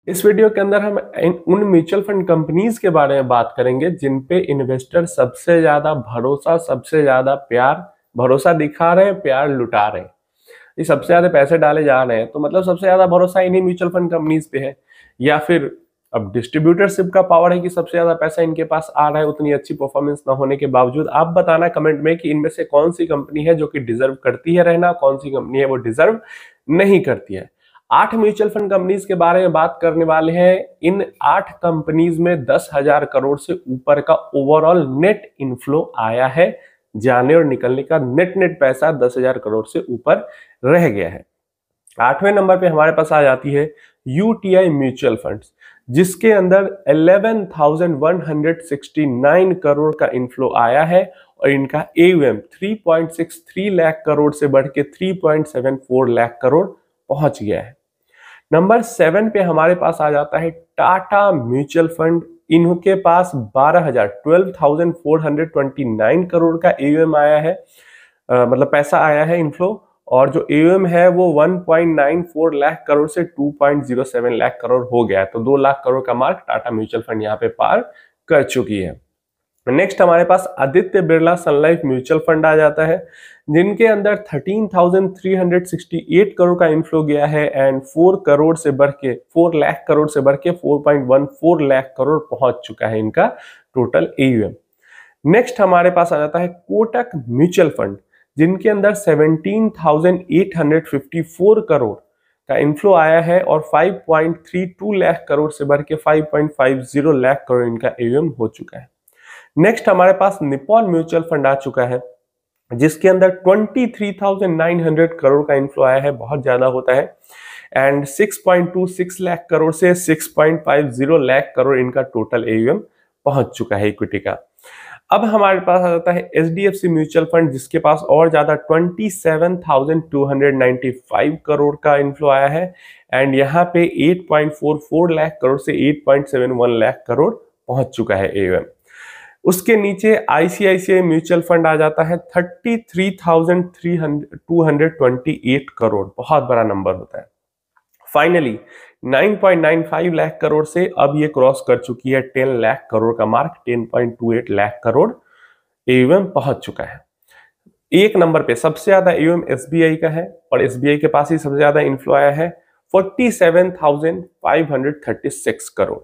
इस वीडियो के अंदर हम उन म्यूचुअल फंड कंपनीज के बारे में बात करेंगे जिन पे इन्वेस्टर सबसे ज्यादा भरोसा, सबसे ज्यादा प्यार, भरोसा दिखा रहे हैं, प्यार लुटा रहे हैं। ये सबसे ज्यादा पैसे डाले जा रहे हैं तो मतलब सबसे ज्यादा भरोसा इन्हीं म्यूचुअल फंड कंपनीज पे है। या फिर अब डिस्ट्रीब्यूटरशिप का पावर है कि सबसे ज्यादा पैसा इनके पास आ रहा है उतनी अच्छी परफॉर्मेंस ना होने के बावजूद। आप बताना कमेंट में कि इनमें से कौन सी कंपनी है जो कि डिजर्व करती है रहना, कौन सी कंपनी है वो डिजर्व नहीं करती है। 8 म्यूचुअल फंड कंपनीज के बारे में बात करने वाले हैं। इन 8 कंपनीज में 10,000 करोड़ से ऊपर का ओवरऑल नेट इनफ्लो आया है। जाने और निकलने का नेट पैसा 10,000 करोड़ से ऊपर रह गया है। 8वें नंबर पे हमारे पास आ जाती है यूटीआई म्यूचुअल फंड्स, जिसके अंदर 11,169 करोड़ का इनफ्लो आया है और इनका AUM 3.63 लाख करोड़ से बढ़ के 3.74 लाख करोड़ पहुंच गया है। नंबर 7 पे हमारे पास आ जाता है टाटा म्यूचुअल फंड। इनके पास 12,429 करोड़ का AUM आया है, मतलब पैसा आया है इनफ्लो, और जो AUM है वो 1.94 लाख करोड़ से 2.07 लाख करोड़ हो गया है। तो 2 लाख करोड़ का मार्क टाटा म्यूचुअल फंड यहाँ पे पार कर चुकी है। नेक्स्ट हमारे पास आदित्य बिरला सन लाइफ म्यूचुअल फंड आ जाता है, जिनके अंदर 13,368 करोड़ का इनफ्लो गया है एंड 4 लाख करोड़ से बढ़ के 4.14 लाख करोड़ पहुंच चुका है इनका टोटल AUM। नेक्स्ट हमारे पास आ जाता है कोटक म्यूचुअल फंड, जिनके अंदर 17,854 करोड़ का इनफ्लो आया है और 5.32 लाख करोड़ से बढ़ के 5.50 लाख करोड़ इनका AUM हो चुका है। नेक्स्ट हमारे पास निप्पॉन म्यूचुअल फंड आ चुका है, जिसके अंदर 23,900 करोड़ का इनफ्लो आया है, बहुत ज्यादा होता है, एंड 6.26 लाख करोड़ से 6.50 लाख करोड़ इनका टोटल AUM पहुंच चुका है इक्विटी का। अब हमारे पास आ जाता है HDFC म्यूचुअल फंड, जिसके पास और ज्यादा 27,295 करोड़ का इनफ्लो आया है एंड यहाँ पे 8.44 लाख करोड़ से 8.71 लाख करोड़ पहुंच चुका है AUM। उसके नीचे ICICI म्यूचुअल फंड आ जाता है 33,228 करोड़, बहुत बड़ा नंबर होता है। फाइनली 9.95 लाख करोड़ से अब ये क्रॉस कर चुकी है 10 लाख करोड़ का मार्क, 10.28 लाख करोड़ AUM पहुंच चुका है। एक नंबर पे सबसे ज्यादा AUM SBI का है और SBI के पास ही सबसे ज्यादा इनफ्लो आया है 47,536 करोड़,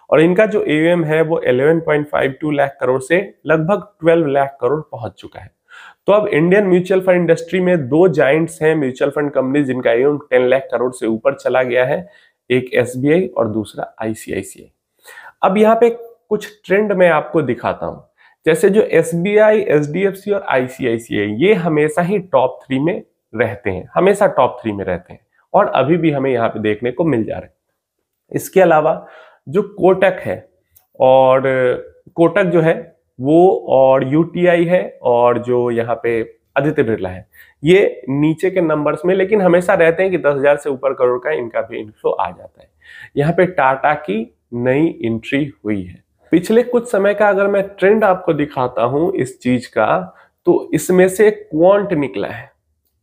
और इनका जो AUM है वो 11.52 लाख करोड़ से लगभग 12 लाख करोड़ पहुंच चुका है। तो अब इंडियन म्यूचुअल फंड इंडस्ट्री में 2 जायंट्स हैं म्यूचुअल फंड कंपनी जिनका AUM 10 लाख करोड़ से ऊपर चला गया है, एक SBI और दूसरा ICICI। अब यहाँ पे कुछ ट्रेंड मैं आपको दिखाता हूं। जैसे जो SBI, HDFC और ICICI ये हमेशा ही टॉप 3 में रहते हैं, हमेशा टॉप 3 में रहते हैं और अभी भी हमें यहाँ पे देखने को मिल जा रहे हैं। इसके अलावा जो कोटक है, और कोटक जो है वो, और UTI है, और जो यहाँ पे आदित्य बिरला है, ये नीचे के नंबर्स में लेकिन हमेशा रहते हैं कि 10,000 से ऊपर करोड़ का इनका भी इनफ्लो आ जाता है। यहाँ पे टाटा की नई एंट्री हुई है। पिछले कुछ समय का अगर मैं ट्रेंड आपको दिखाता हूं इस चीज का, तो इसमें से क्वांट निकला है।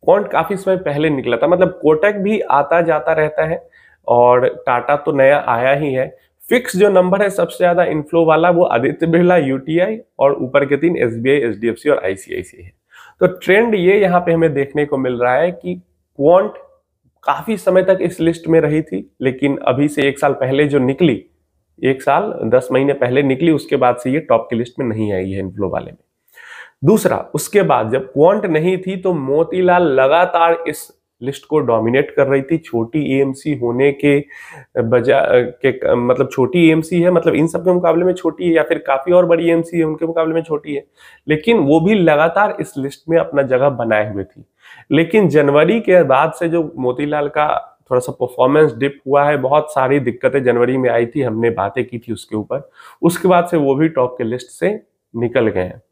क्वांट काफी समय पहले निकला था, मतलब कोटक भी आता जाता रहता है और टाटा तो नया आया ही है। फिक्स जो नंबर है सबसे ज्यादा इनफ्लो वाला वो आदित्य बिरला, UTI और ऊपर के 3 SBI, HDFC और ICICI है। तो ट्रेंड ये यहाँ पे हमें देखने को मिल रहा है कि क्वांट काफी समय तक इस लिस्ट में रही थी, लेकिन अभी से 1 साल पहले जो निकली, 1 साल 10 महीने पहले निकली, उसके बाद से ये टॉप की लिस्ट में नहीं आई है इनफ्लो वाले में। दूसरा, उसके बाद जब क्वांट नहीं थी तो मोतीलाल लगातार इस लिस्ट को डोमिनेट कर रही थी। छोटी AMC होने के बजाय मतलब छोटी AMC है, मतलब इन सब के मुकाबले में छोटी है, या फिर काफी और बड़ी AMC है उनके मुकाबले में छोटी है, लेकिन वो भी लगातार इस लिस्ट में अपना जगह बनाए हुए थी। लेकिन जनवरी के बाद से जो मोतीलाल का थोड़ा सा परफॉर्मेंस डिप हुआ है, बहुत सारी दिक्कतें जनवरी में आई थी, हमने बातें की थी उसके ऊपर, उसके बाद से वो भी टॉप के लिस्ट से निकल गए हैं।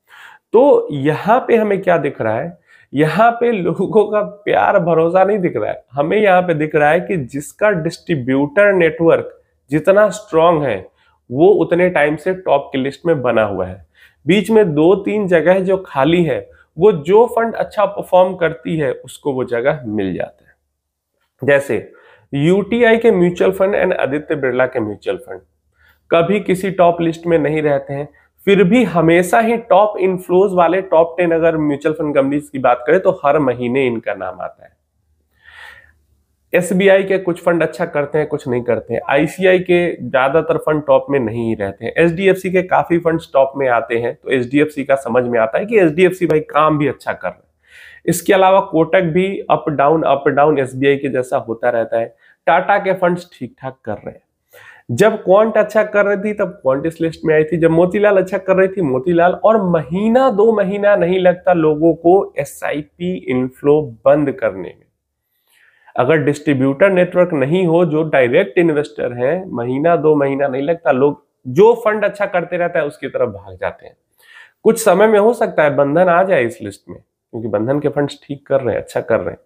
तो यहाँ पे हमें क्या दिख रहा है, यहाँ पे लोगों का प्यार भरोसा नहीं दिख रहा है, हमें यहाँ पे दिख रहा है कि जिसका डिस्ट्रीब्यूटर नेटवर्क जितना स्ट्रांग है वो उतने टाइम से टॉप की लिस्ट में बना हुआ है। बीच में 2-3 जगह जो खाली है, वो जो फंड अच्छा परफॉर्म करती है उसको वो जगह मिल जाता है। जैसे यूटीआई के mutual fund and Aditya Birla के म्यूचुअल फंड कभी किसी टॉप लिस्ट में नहीं रहते हैं, फिर भी हमेशा ही टॉप इनफ्लोज वाले टॉप 10 अगर म्यूचुअल फंड कंपनीज की बात करें तो हर महीने इनका नाम आता है। एसबीआई के कुछ फंड अच्छा करते हैं, कुछ नहीं करते हैं। आईसीआई के ज्यादातर फंड टॉप में नहीं रहते हैं। एचडीएफसी के काफी फंड्स टॉप में आते हैं, तो एचडीएफसी का समझ में आता है कि एचडीएफसी भाई काम भी अच्छा कर रहे हैं। इसके अलावा कोटक भी अप डाउन एसबीआई के जैसा होता रहता है। टाटा के फंड्स ठीक ठाक कर रहे हैं। जब क्वांट अच्छा कर रही थी तब क्वांट इस लिस्ट में आई थी, जब मोतीलाल अच्छा कर रही थी मोतीलाल, और महीना 2 महीना नहीं लगता लोगों को एसआईपी इनफ्लो बंद करने में। अगर डिस्ट्रीब्यूटर नेटवर्क नहीं हो, जो डायरेक्ट इन्वेस्टर हैं, महीना 2 महीना नहीं लगता, लोग जो फंड अच्छा करते रहता है उसकी तरफ भाग जाते हैं। कुछ समय में हो सकता है बंधन आ जाए इस लिस्ट में, क्योंकि बंधन के फंड्स ठीक कर रहे हैं, अच्छा कर रहे हैं।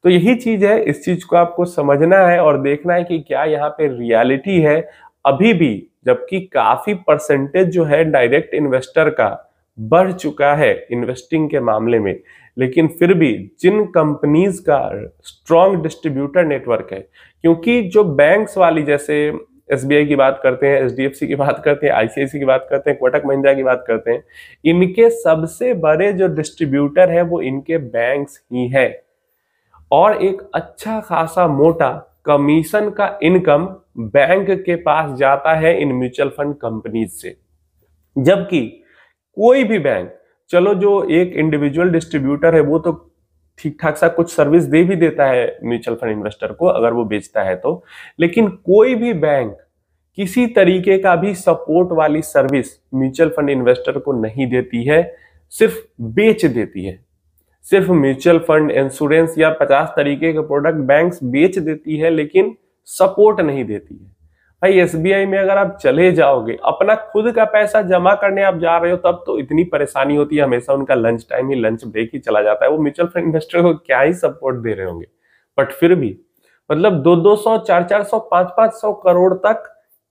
तो यही चीज है, इस चीज को आपको समझना है और देखना है कि क्या यहाँ पे रियलिटी है अभी भी, जबकि काफी परसेंटेज जो है डायरेक्ट इन्वेस्टर का बढ़ चुका है इन्वेस्टिंग के मामले में, लेकिन फिर भी जिन कंपनीज का स्ट्रॉन्ग डिस्ट्रीब्यूटर नेटवर्क है, क्योंकि जो बैंक्स वाली, जैसे एसबीआई की बात करते हैं, एचडीएफसी की बात करते हैं, आईसीआईसी की बात करते हैं, कोटक महिंद्रा की बात करते हैं, इनके सबसे बड़े जो डिस्ट्रीब्यूटर है वो इनके बैंक्स ही है, और एक अच्छा खासा मोटा कमीशन का इनकम बैंक के पास जाता है इन म्यूचुअल फंड कंपनीज से। जबकि कोई भी बैंक, चलो जो एक इंडिविजुअल डिस्ट्रीब्यूटर है वो तो ठीक ठाक सा कुछ सर्विस दे भी देता है म्यूचुअल फंड इन्वेस्टर को अगर वो बेचता है तो, लेकिन कोई भी बैंक किसी तरीके का भी सपोर्ट वाली सर्विस म्यूचुअल फंड इन्वेस्टर को नहीं देती है, सिर्फ बेच देती है। सिर्फ म्यूचुअल फंड, इंश्योरेंस या 50 तरीके के प्रोडक्ट बैंक्स बेच देती है, लेकिन सपोर्ट नहीं देती है। भाई एसबीआई में अगर आप चले जाओगे, अपना खुद का पैसा जमा करने आप जा रहे हो, तब तो इतनी परेशानी होती है, हमेशा उनका लंच टाइम ही लंच ब्रेक ही चला जाता है, वो म्यूचुअल फंड इन्वेस्टर को क्या ही सपोर्ट दे रहे होंगे। बट फिर भी मतलब 200-200, 400-400, 500-500 करोड़ तक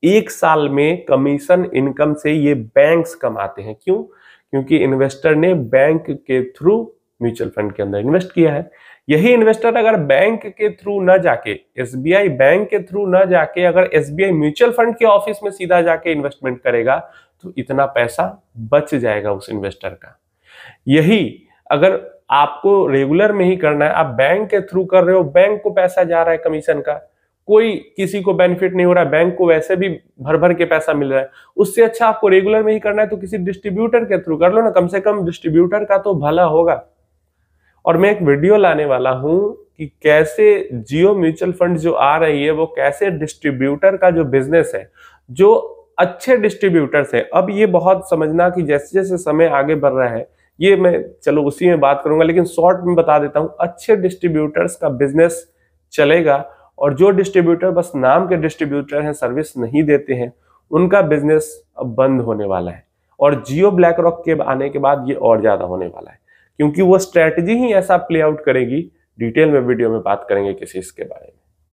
एक साल में कमीशन इनकम से ये बैंक्स कमाते हैं। क्यों? क्योंकि इन्वेस्टर ने बैंक के थ्रू म्यूचुअल फंड के अंदर इन्वेस्ट किया है। यही इन्वेस्टर अगर बैंक के थ्रू न जाके, एसबीआई बैंक के थ्रू न जाके, अगर एसबीआई म्यूचुअल फंड के ऑफिस में सीधा जाके इन्वेस्टमेंट करेगा तो इतना पैसा बच जाएगा उस इन्वेस्टर का। यही अगर आपको रेगुलर में ही करना है, आप बैंक के थ्रू कर रहे हो, बैंक को पैसा जा रहा है कमीशन का, कोई किसी को बेनिफिट नहीं हो रहा है, बैंक को वैसे भी भर भर के पैसा मिल रहा है, उससे अच्छा आपको रेगुलर में ही करना है तो किसी डिस्ट्रीब्यूटर के थ्रू कर लो ना, कम से कम डिस्ट्रीब्यूटर का तो भला होगा। और मैं एक वीडियो लाने वाला हूं कि कैसे जियो म्यूचुअल फंड जो आ रही है वो कैसे डिस्ट्रीब्यूटर का जो बिजनेस है, जो अच्छे डिस्ट्रीब्यूटर्स है, अब ये बहुत समझना कि जैसे जैसे समय आगे बढ़ रहा है, ये मैं चलो उसी में बात करूंगा, लेकिन शॉर्ट में बता देता हूं, अच्छे डिस्ट्रीब्यूटर्स का बिजनेस चलेगा, और जो डिस्ट्रीब्यूटर बस नाम के डिस्ट्रीब्यूटर हैं, सर्विस नहीं देते हैं, उनका बिजनेस अब बंद होने वाला है। और जियो ब्लैक रॉक के आने के बाद ये और ज्यादा होने वाला है, क्योंकि वो स्ट्रेटजी ही ऐसा प्ले आउट करेगी। डिटेल में वीडियो में बात करेंगे किसी इसके बारे में।